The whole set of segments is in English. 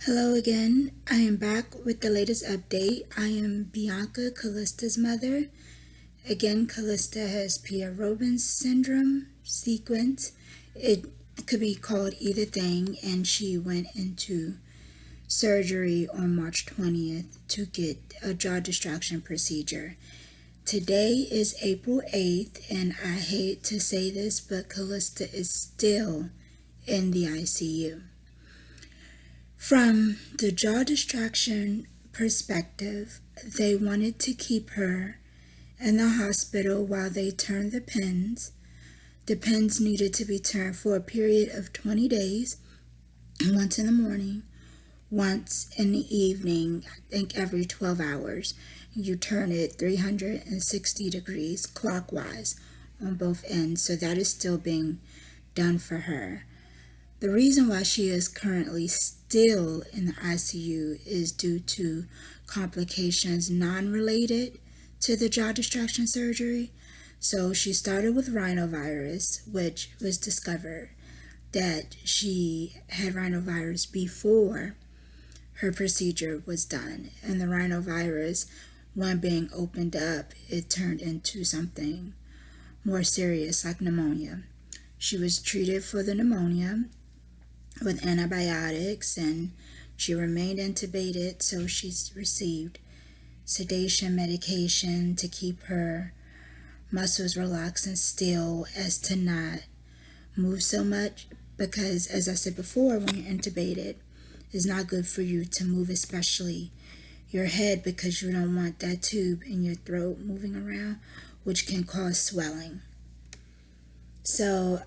Hello again. I am back with the latest update. I am Bianca, Calista's mother. Again, Calista has Pierre syndrome sequence. It could be called either thing, and she went into surgery on March 20th to get a jaw distraction procedure. Today is April 8th, and I hate to say this, but Calista is still in the ICU. From the jaw distraction perspective, they wanted to keep her in the hospital while they turned the pins. The pins needed to be turned for a period of 20 days, once in the morning, once in the evening, I think every 12 hours. You turn it 360 degrees clockwise on both ends, so that is still being done for her. The reason why she is currently still in the ICU is due to complications non-related to the jaw distraction surgery. So she started with rhinovirus, which was discovered that she had rhinovirus before her procedure was done. And the rhinovirus, when being opened up, it turned into something more serious like pneumonia. She was treated for the pneumonia with antibiotics, and she remained intubated, so she's received sedation medication to keep her muscles relaxed and still as to not move so much, because as I said before, when you're intubated, it's not good for you to move, especially your head, because you don't want that tube in your throat moving around, which can cause swelling. So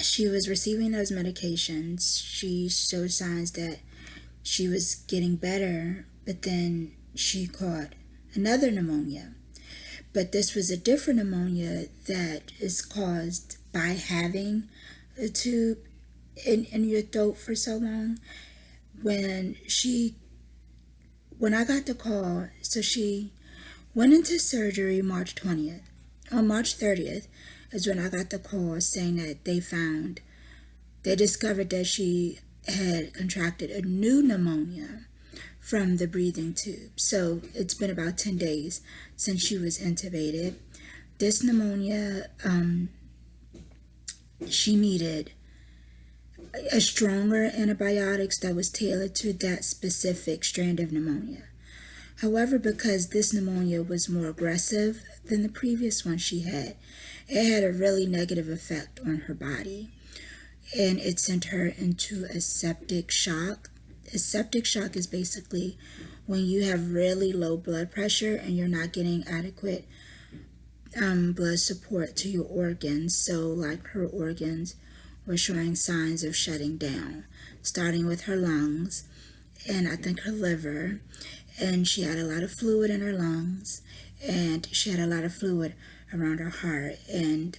she was receiving those medications. She showed signs that she was getting better, but then she caught another pneumonia. But this was a different pneumonia that is caused by having a tube in your throat for so long. When I got the call, so she went into surgery March 20th. On March 30th is when I got the call saying that they discovered that she had contracted a new pneumonia from the breathing tube. So it's been about 10 days since she was intubated. This pneumonia, she needed a stronger antibiotics that was tailored to that specific strand of pneumonia. However, because this pneumonia was more aggressive than the previous one she had, it had a really negative effect on her body, and it sent her into a septic shock. A septic shock is basically when you have really low blood pressure and you're not getting adequate blood support to your organs. So like her organs were showing signs of shutting down, starting with her lungs and I think her liver. And she had a lot of fluid in her lungs, and she had a lot of fluid around her heart, and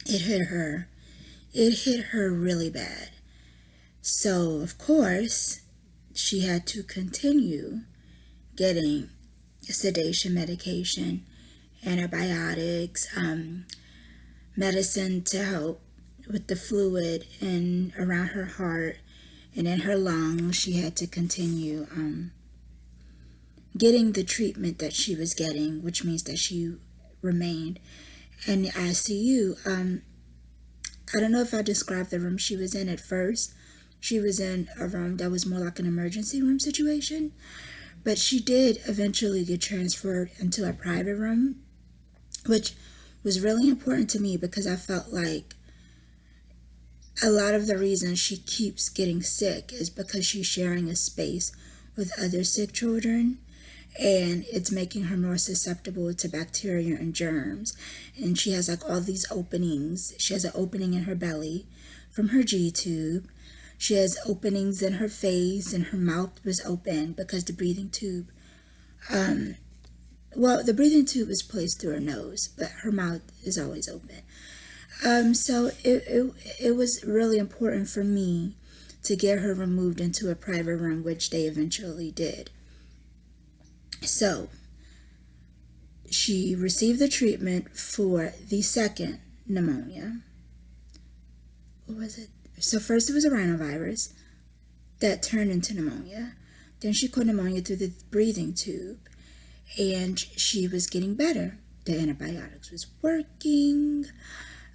it hit her really bad. So of course she had to continue getting sedation medication, antibiotics, medicine to help with the fluid in around her heart and in her lungs. She had to continue getting the treatment that she was getting, which means that she remained in the ICU. I don't know if I described the room she was in at first. She was in a room that was more like an emergency room situation, but she did eventually get transferred into a private room, which was really important to me because I felt like a lot of the reason she keeps getting sick is because she's sharing a space with other sick children, and it's making her more susceptible to bacteria and germs. And she has like all these openings. She has an opening in her belly from her G-tube. She has openings in her face, and her mouth was open because the breathing tube, the breathing tube is placed through her nose, but her mouth is always open. So it was really important for me to get her removed into a private room, which they eventually did. So she received the treatment for the second pneumonia, what was it? So first it was a rhinovirus that turned into pneumonia. Then she caught pneumonia through the breathing tube, and she was getting better. The antibiotics was working.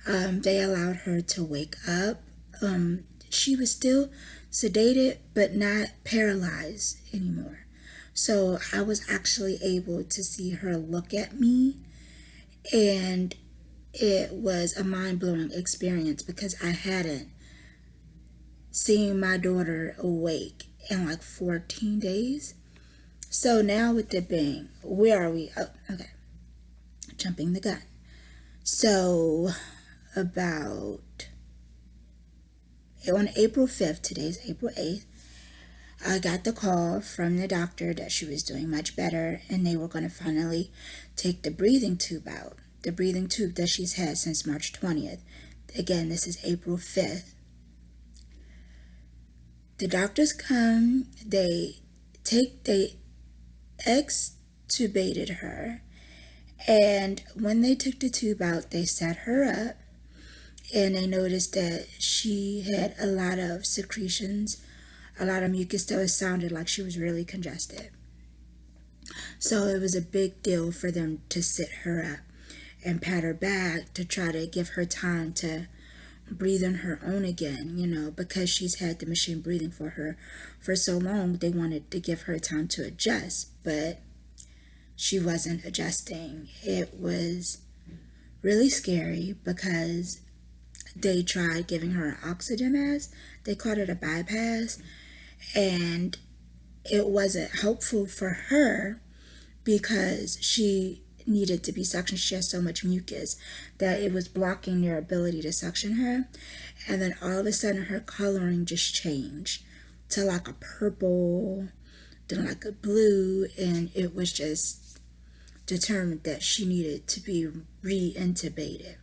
They allowed her to wake up. She was still sedated, but not paralyzed anymore. So I was actually able to see her look at me, and it was a mind-blowing experience because I hadn't seen my daughter awake in like 14 days. So now with the being, where are we? Oh, okay. Jumping the gun. So about on April 5th, today's April 8th, I got the call from the doctor that she was doing much better and they were going to finally take the breathing tube out. The breathing tube that she's had since March 20th. Again, this is April 5th. The doctors come, they extubated her, and when they took the tube out, they set her up, and they noticed that she had a lot of secretions, a lot of mucus that sounded like she was really congested. So it was a big deal for them to sit her up and pat her back to try to give her time to breathe on her own again, because she's had the machine breathing for her for so long. They wanted to give her time to adjust, but she wasn't adjusting. It was really scary because they tried giving her an oxygen mask. They called it a bypass, and it wasn't helpful for her because she needed to be suctioned. She has so much mucus that it was blocking their ability to suction her. And then all of a sudden her coloring just changed to like a purple, then like a blue, and it was just determined that she needed to be re-intubated,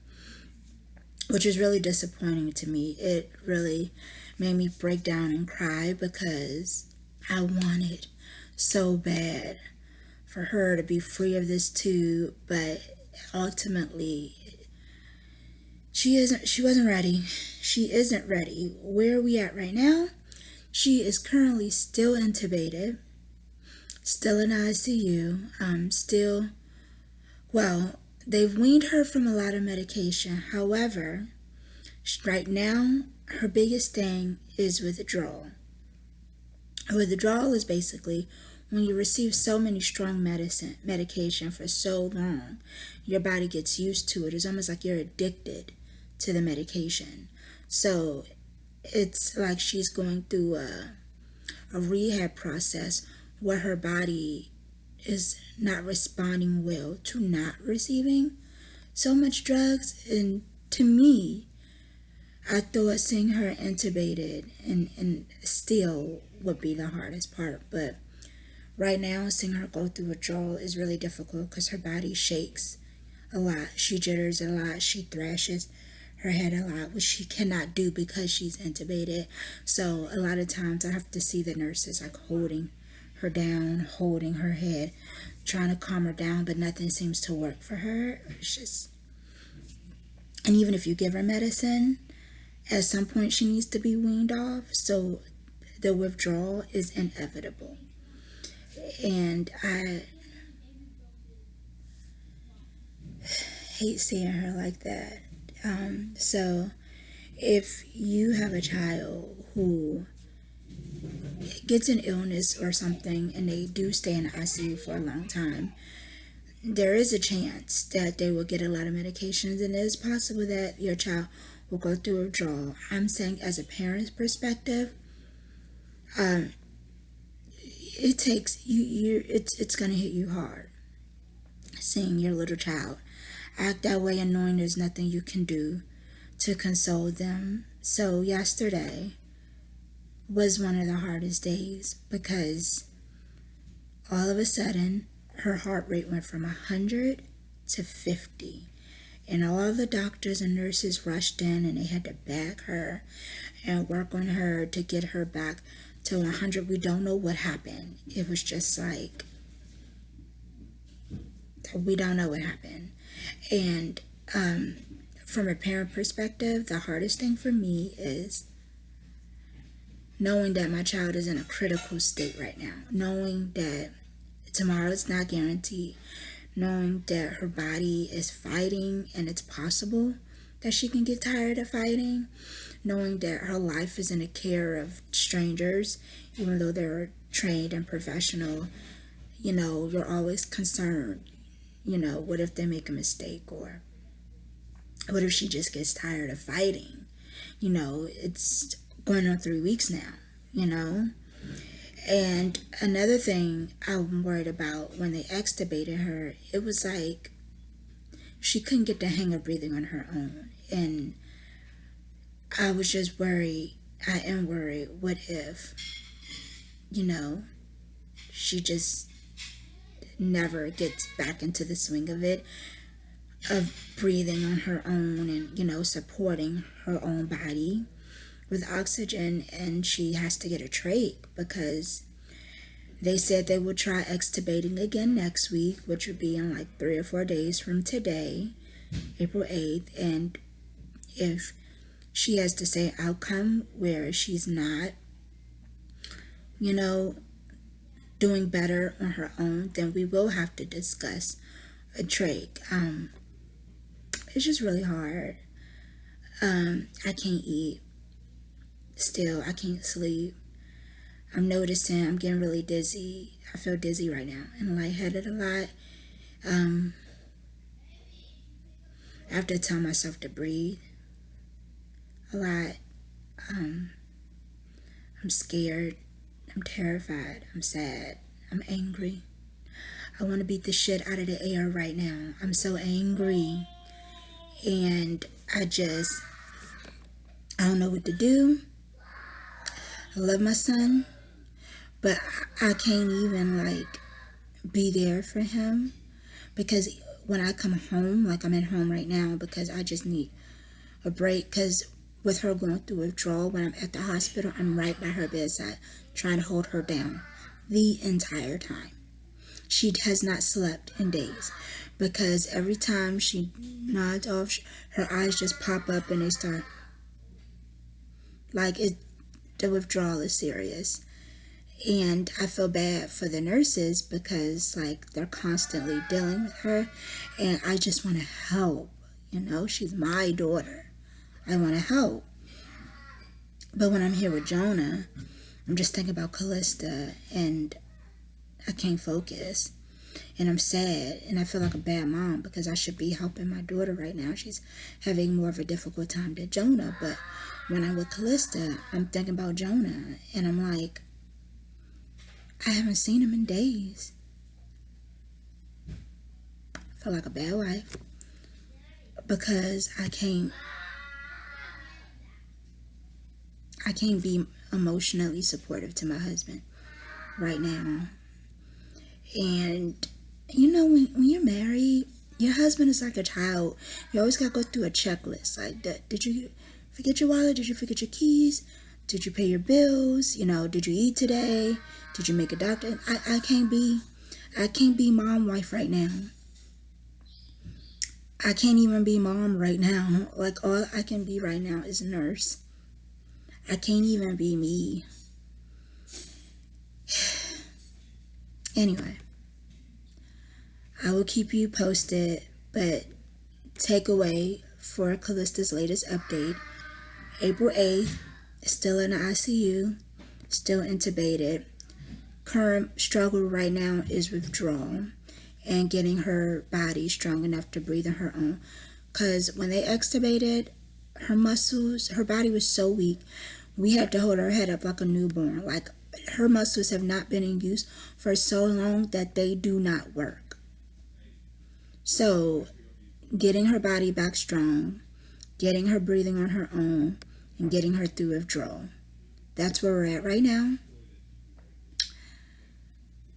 which is really disappointing to me. It really made me break down and cry because I wanted so bad for her to be free of this tube, but ultimately she wasn't ready. She isn't ready. Where are we at right now? She is currently still intubated, still in ICU, they've weaned her from a lot of medication. However, right now her biggest thing is withdrawal. Withdrawal is basically when you receive so many strong medication for so long, your body gets used to it. It's almost like you're addicted to the medication. So it's like she's going through a rehab process where her body is not responding well to not receiving so much drugs. And to me, I thought seeing her intubated and still would be the hardest part, but right now, seeing her go through withdrawal is really difficult because her body shakes a lot. She jitters a lot. She thrashes her head a lot, which she cannot do because she's intubated. So a lot of times I have to see the nurses like holding her down, holding her head, trying to calm her down, but nothing seems to work for her. It's just, and even if you give her medicine, at some point she needs to be weaned off. So the withdrawal is inevitable. And I hate seeing her like that. So if you have a child who gets an illness or something and they do stay in the ICU for a long time, there is a chance that they will get a lot of medications, and it is possible that your child will go through withdrawal. I'm saying as a parent's perspective, it takes it's gonna hit you hard seeing your little child act that way and knowing there's nothing you can do to console them. So yesterday was one of the hardest days because all of a sudden her heart rate went from 100 to 50, and all the doctors and nurses rushed in and they had to bag her and work on her to get her back to 100. We don't know what happened. It was just like, we don't know what happened. And from a parent perspective, the hardest thing for me is knowing that my child is in a critical state right now, knowing that tomorrow is not guaranteed, knowing that her body is fighting and it's possible that she can get tired of fighting, knowing that her life is in the care of strangers, even though they're trained and professional. You're always concerned, what if they make a mistake, or what if she just gets tired of fighting? It's going on 3 weeks now. And another thing I'm worried about, when they extubated her, it was like she couldn't get the hang of breathing on her own. And I was just worried. I am worried. What if, she just never gets back into the swing of it, of breathing on her own and, supporting her own body with oxygen, and she has to get a trach, because they said they would try extubating again next week, which would be in like 3 or 4 days from today, April 8th. And if she has the same outcome where she's not, doing better on her own, then we will have to discuss a trach. It's just really hard. I can't eat. Still, I can't sleep. I'm noticing I'm getting really dizzy. I feel dizzy right now and lightheaded a lot. I have to tell myself to breathe a lot. I'm scared. I'm terrified. I'm sad. I'm angry. I want to beat the shit out of the air right now. I'm so angry. And I don't know what to do. I love my son, but I can't even be there for him, because when I come home, I'm at home right now because I just need a break, because with her going through withdrawal, when I'm at the hospital, I'm right by her bedside trying to hold her down the entire time. She has not slept in days, because every time she nods off, her eyes just pop up and they start the withdrawal is serious. And I feel bad for the nurses, because they're constantly dealing with her, and I just want to help. She's my daughter. I want to help. But when I'm here with Jonah, I'm just thinking about Calista, and I can't focus. And I'm sad, and I feel like a bad mom, because I should be helping my daughter right now. She's having more of a difficult time than Jonah. But when I'm with Calista, I'm thinking about Jonah, and I'm like, I haven't seen him in days. I feel like a bad wife, because I can't be emotionally supportive to my husband right now. And when you're married, your husband is like a child. You always gotta go through a checklist. Did you forget your wallet? Did you forget your keys? Did you pay your bills? Did you eat today? Did you make a doctor? I can't be mom wife right now. I can't even be mom right now. All I can be right now is nurse. I can't even be me. Anyway, I will keep you posted, but takeaway for Calista's latest update: April 8th, still in the ICU, still intubated. Current struggle right now is withdrawal and getting her body strong enough to breathe on her own. Because when they extubated, her muscles, her body was so weak, we had to hold her head up like a newborn. Her muscles have not been in use for so long that they do not work. So getting her body back strong, getting her breathing on her own, and getting her through withdrawal. That's where we're at right now.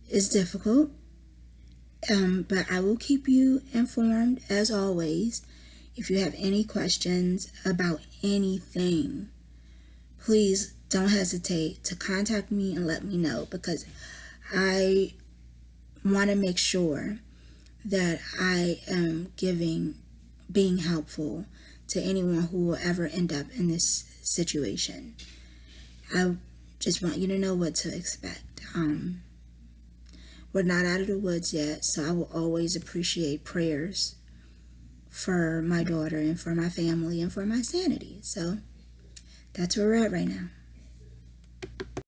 It's difficult, but I will keep you informed as always. If you have any questions about anything, please don't hesitate to contact me and let me know, because I want to make sure that I am being helpful to anyone who will ever end up in this situation. I just want you to know what to expect. We're not out of the woods yet, so I will always appreciate prayers for my daughter and for my family and for my sanity. So that's where we're at right now.